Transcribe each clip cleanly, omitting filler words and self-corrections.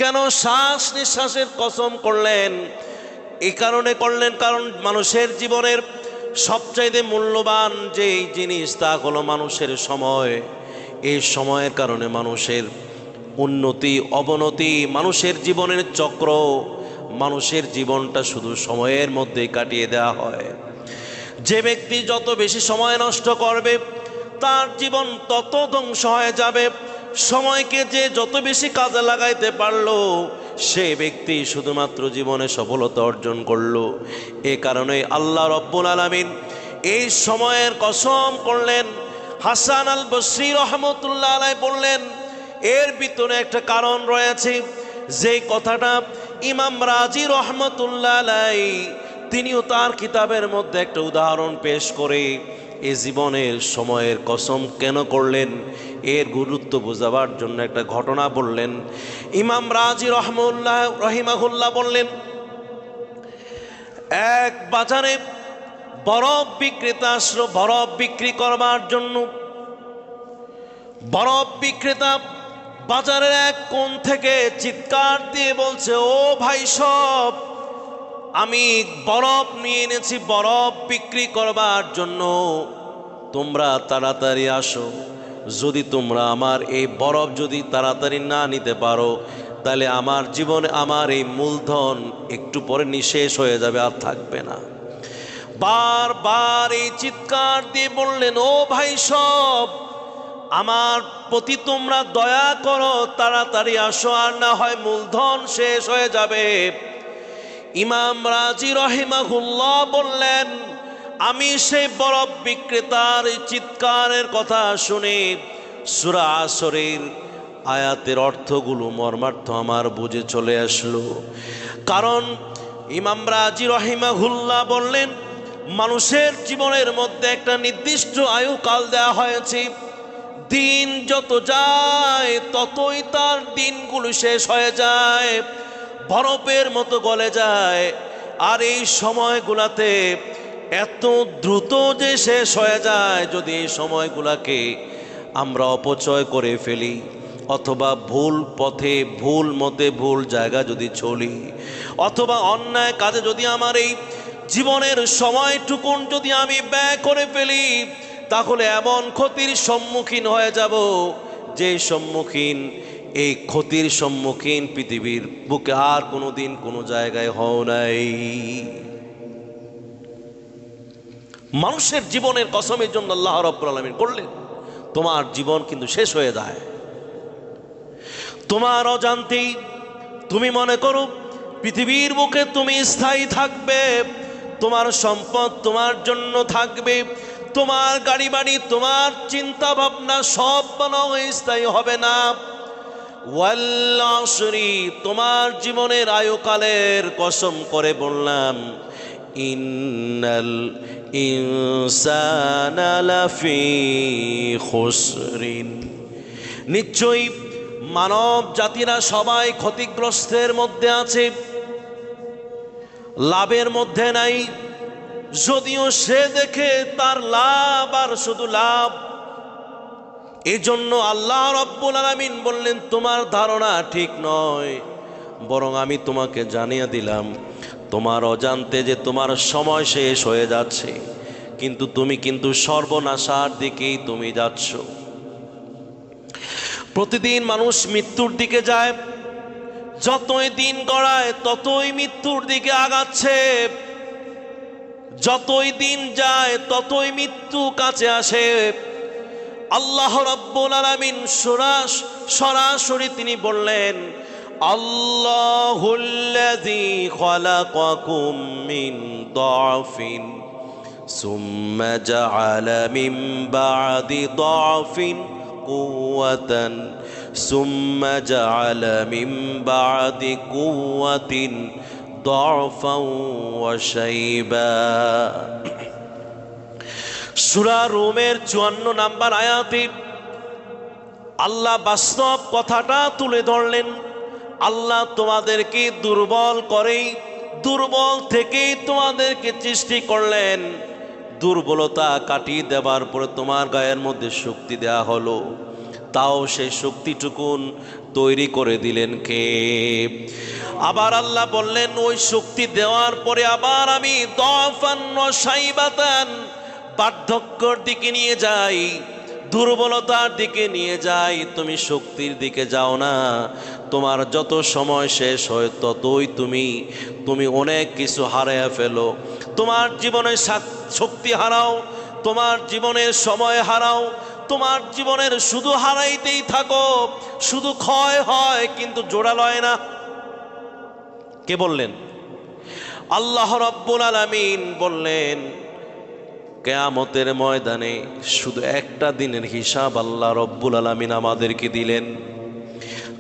কেন শ্বাস নিঃশ্বাসের কসম করলেন? এই কারণে করলেন কারণ মানুষের জীবনের সবচাইতে মূল্যবান যে জিনিস তা হলো মানুষের সময়। এই সময়ের কারণে মানুষের উন্নতি অবনতি, মানুষের জীবনের চক্র, মানুষের জীবনটা শুধু সময়ের মধ্যে কাটিয়ে দেওয়া হয়। যে ব্যক্তি যত বেশি সময় নষ্ট করবে তার জীবন তত ধ্বংস হয়ে যাবে। সময়কে যে যত বেশি কাজে লাগাইতে পারলো সে ব্যক্তি শুধুমাত্র জীবনে সফলতা অর্জন করলো। এ কারণে আল্লাহ রব্বুল আলামিন এই সময়ের কসম করলেন। হাসান আল বসরি রহমতুল্লাহ আলাইহি বললেন, এর ভিতরে একটা কারণ রয়েছে। যে কথাটা ইমাম রাজি রহমতুল্লাহ আলাইহি তিনিও তার কিতাবের মধ্যে একটা উদাহরণ পেশ করে এই জীবনের সময়ের কসম কেন করলেন এর গুরুত্ব বোঝাবার জন্য একটা ঘটনা বললেন। ইমাম রাজি রহিমাহুল্লাহ বললেন, এক বাজারে বরফ বিক্রেতা আসলো বরফ বিক্রি করবার জন্য। বরফ বিক্রেতা বাজারের এক কোণ থেকে চিৎকার দিয়ে বলছে, ও ভাই সব, আমি বরফ নিয়ে এনেছি বরফ বিক্রি করবার জন্য, তোমরা তাড়াতাড়ি আসো। যদি তোমরা আমার এই বরফ যদি তাড়াতাড়ি না নিতে পারো তাহলে আমার জীবনে আমার এই মূলধন একটু পরে নিঃশেষ হয়ে যাবে, আর থাকবে না। বারবার এই চিৎকার দিয়ে বললেন, ও ভাই সব, আমার প্রতি তোমরা দয়া করো, তাড়াতাড়ি আসো, আর না হয় মূলধন শেষ হয়ে যাবে। ইমাম রাজি রহিমাহুল্লাহ বললেন, আমি সেই বরফ বিক্রেতার চিৎকারের কথা শুনে সূরা আসরের আয়াতের অর্থগুলো মর্মার্থ আমার বুঝে চলে আসলো। কারণ ইমাম রাজি রহিমাহুল্লাহ বললেন, মানুষের জীবনের মধ্যে একটা নির্দিষ্ট আয়ুকাল দেওয়া হয়েছে। দিন যত যায় ততই তার দিনগুলো শেষ হয়ে যায়, বরফের মতো গলে যায়। আর এই সময়গুলাতে এত দ্রুত যে শেষ হয়ে যায়, যদি এই সময়গুলাকে আমরা অপচয় করে ফেলি অথবা ভুল পথে ভুল মতে ভুল জায়গা যদি চলি অথবা অন্যায় কাজে যদি আমার এই জীবনের সময়টুকুন যদি আমি ব্যয় করে ফেলি, তাহলে এমন ক্ষতির সম্মুখীন হয়ে যাব যে এই ক্ষতির সম্মুখীন পৃথিবীর বুকে আর কোনোদিন কোনো জায়গায় হও নাই। মানুষের জীবনের কসমের জন্য আল্লাহ রাব্বুল আলামিন করলেন, তোমার জীবন কিন্তু শেষ হয়ে যায়। তোমার অজান্তেই তুমি মনে করো পৃথিবীর বুকে তুমি স্থায়ী থাকবে, তোমার সম্পদ তোমার জন্য থাকবে, তোমার গাড়ি বাড়ি তোমার চিন্তা ভাবনা সব স্থায়ী হবে না। ওয়াল আসরি, তোমার জীবনের আয়ুকালের কসম করে বললাম, ইন্নাল ইনসানা লাফি খুসরিন, নিশ্চয়ই মানব জাতিরা সবাই ক্ষতিগ্রস্তের মধ্যে আছে, লাভের মধ্যে নাই। যদিও সে দেখে তার লাভ আর শুধু লাভ। এজন্য আল্লাহ রাব্বুল আলামিন বললেন, তোমার ধারণা ঠিক নয়, বরং আমি তোমাকে জানিয়ে দিলাম তোমার অজান্তে যে তোমার সময় শেষ হয়ে যাচ্ছে, কিন্তু তুমি কিন্তু সর্বনাশার দিকেই তুমি যাচ্ছ। প্রতিদিন মানুষ মৃত্যুর দিকে যায়, যতই দিন গড়ায় ততই মৃত্যুর দিকে আগাচ্ছে, যতই দিন যায় ততই মৃত্যু কাছে আসে। আল্লাহ রাব্বুল আলামিন সরাসরি তিনি বললেন, আল্লাহুল্লাযী খালাকাকুম মিন দাফিন সুম্মা জাআলা মিন বা'দি দাফিন কুওয়াতান সুম্মা জাআলা মিন বা'দি কুওয়াতিন দাফান ওয়া শাইবা। সূরা রুমের 54 নম্বর আয়াতে আল্লাহ বাস্তব কথাটা তুলে ধরলেন। আল্লাহ তোমাদেরকে দুর্বল থেকেই তোমাদেরকে সৃষ্টি করলেন, দুর্বলতা কাটিয়ে দেওয়ার পরে তোমার গায়ের মধ্যে শক্তি দেয়া হলো, তাও সেই শক্তিটুকুন তৈরি করে দিলেন কে? আবার আল্লাহ বললেন ওই শক্তি দেওয়ার পরে আবার আমি দফান ওয়া শাইবাতান বার্ধক্যর দিকে নিয়ে যাই, দুর্বলতার দিকে নিয়ে যাই। তুমি শক্তির দিকে যাও না, তোমার যত সময় শেষ হয় ততই তুমি অনেক কিছু হারিয়ে ফেলো। তোমার জীবনে শক্তি হারাও, তোমার জীবনের সময় হারাও, তোমার জীবনের শুধু হারাইতেই থাকো, শুধু ক্ষয় হয় কিন্তু জোড়া লয় না। কে বললেন? আল্লাহ রাব্বুল আলামিন বললেন কিয়ামতের ময়দানে শুধু একটা দিনের হিসাব আল্লাহ রাব্বুল আলামিন আমাদেরকে দিলেন।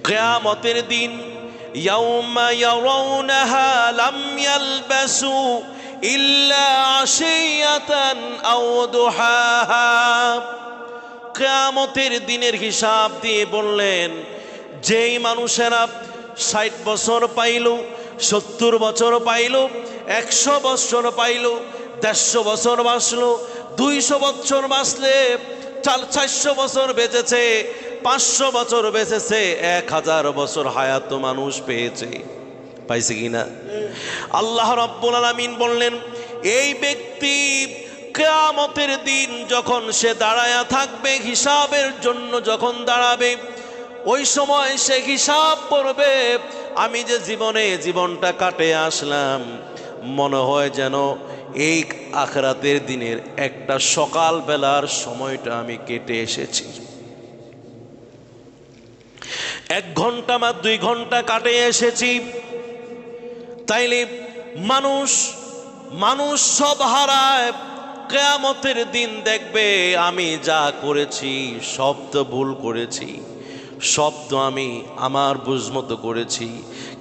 কিয়ামতের দিন ইয়াউমা ইয়ারাউনাহা লাম ইয়ালবাসু ইল্লা আশিয়াতান আও দুহাহা। কিয়ামতের দিনের হিসাব দিয়ে বললেন যেই মানুষেরা 60 বছর পাইল, 70 বছর পাইল, 100 বছর পাইল, 150 বছর বাঁচলো, 200 বছর বাঁচলে, 400 বছর বেঁচেছে, 500 বছর বেঁচেছে, 1000 বছর হায়াত মানুষ পেয়েছে, পাইছে কিনা? আল্লাহ রাব্বুল আলামিন বললেন এই ব্যক্তি কিয়ামতের দিন যখন সে দাঁড়ায়া থাকবে, হিসাবের জন্য যখন দাঁড়াবে, ওই সময় সে হিসাব করবে আমি যে জীবনটা কাটে আসলাম, মনে হয় যেন এই আখিরাতের দিনের একটা সকাল বেলার সময়টা আমি কেটে এসেছি। 1 ঘন্টা বা 2 ঘন্টা কাটে এসেছি। তাইলে মানুষ সব হারায়। কিয়ামতের দিন দেখবে আমি যা করেছি সব তো ভুল করেছি, সব তো আমি আমার বুঝমতো করেছি,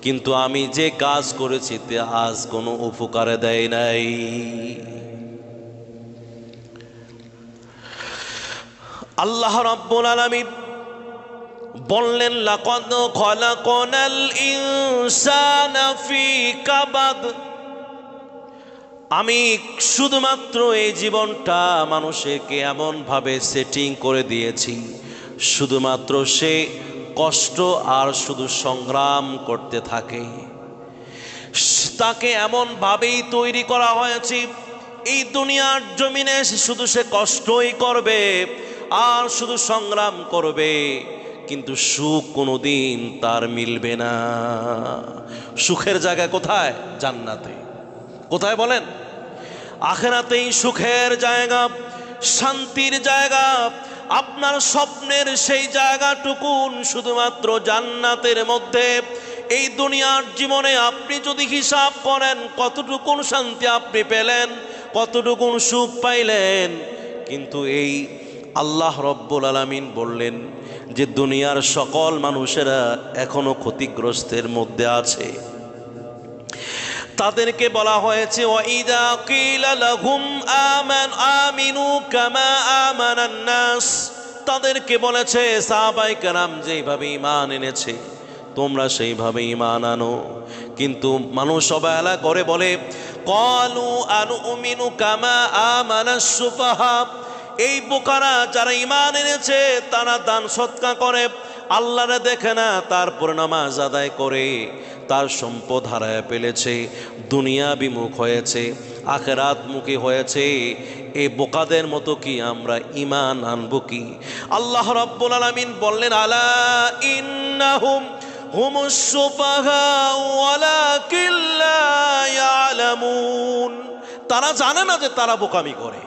কিন্তু আমি যে কাজ করেছি তে আজ কোনো উপকারে দেয় নাই। আল্লাহ রাব্বুল আলামিন বললেন লাকাদ খলাকনাল ইনসানা ফি কাবাদ। আমি শুধুমাত্র এই জীবনটা মানুষকে এমন ভাবে সেটিং করে দিয়েছি, শুধুমাত্র সে কষ্ট আর শুধু সংগ্রাম করতে থাকে। তাকে এমন ভাবেই তৈরি করা হয়েছে এই দুনিয়ার জমিনে শুধু সে কষ্টই করবে আর শুধু সংগ্রাম করবে, কিন্তু সুখ কোনোদিন তার মিলবে না। সুখের জায়গা কোথায়? জান্নাতে। কোথায় বলেন? আখিরাতেই সুখের জায়গা, শান্তির জায়গা। আপনার স্বপ্নের সেই জায়গাটুকুন শুধুমাত্র জান্নাতের মধ্যে। এই দুনিয়ার জীবনে আপনি যদি হিসাব করেন কতটুকুন শান্তি আপনি পেলেন, কতটুকুন সুখ পাইলেন, কিন্তু এই আল্লাহ রাব্বুল আলামিন বললেন যে দুনিয়ার সকল মানুষেরা এখনো ক্ষতিগ্রস্তের মধ্যে আছে। তাদেরকে বলা হয়েছে ওয়াইদা কিলা লাহুম আমিনু কামা আমানান নাস। তাদেরকে বলেছে সাহাবায়ে কেরাম যেইভাবে ঈমান এনেছে তোমরা সেইভাবে ঈমান আনো, কিন্তু মানুষ অবহেলা করে বলে ক্বালু আনুমিনু কামা আমানাস সুফাহা। এই বোকারা যারা ঈমান এনেছে তারা দান সদকা করে, আল্লাহরে দেখে না, তারপর নামাজ আদায় করে, তার সম্পদ হারায় ফেলেছে, দুনিয়া বিমুখ হয়েছে, আখিরাতমুখী হয়েছে। এই বোকাদের মতো কি আমরা ঈমান আনবো কি? আল্লাহ রাব্বুল আলামিন বললেন আলা ইন্নাহুম হুমুস সুফাহা ওয়ালাকিন লা ইয়ালামুন। তারা জানে না যে তারা বোকামি করে।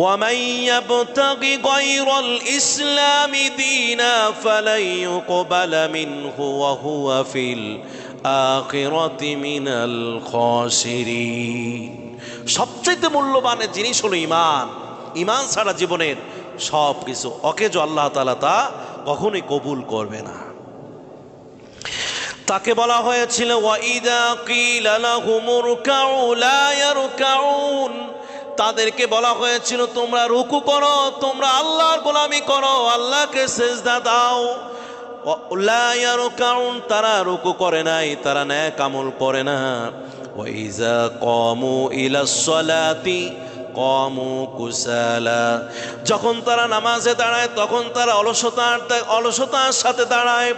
ومن يبتغ غير الإسلام دينا فلن يقبل منه وهو في الآخرة من الخاسرين। সবচেয়ে মূল্যবান জিনিস হলো ঈমান। ঈমান ছাড়া জীবনের সব কিছু অকেজো, আল্লাহ তাআলা তা কখনোই কবুল করবে না। তাকে বলা হয়েছিল ওয়াইদা কিলা লাহুমুরকাউ লা ইয়ারকাউন। তাদেরকে বলা হয়েছিল তোমরা রুকু করো, তোমরা আল্লাহর গোলামি করো, আল্লাহকে সিজদা দাও। লা ইয়ারকাউন, তারা রুকু করে নাই, তারা নেক আমল করে না। ওয়াইজা কামু ইলাস সালাতি কামু কুসালা, যখন তারা নামাজে দাঁড়ায় তখন তারা অলসতার সাথে দাঁড়ায়।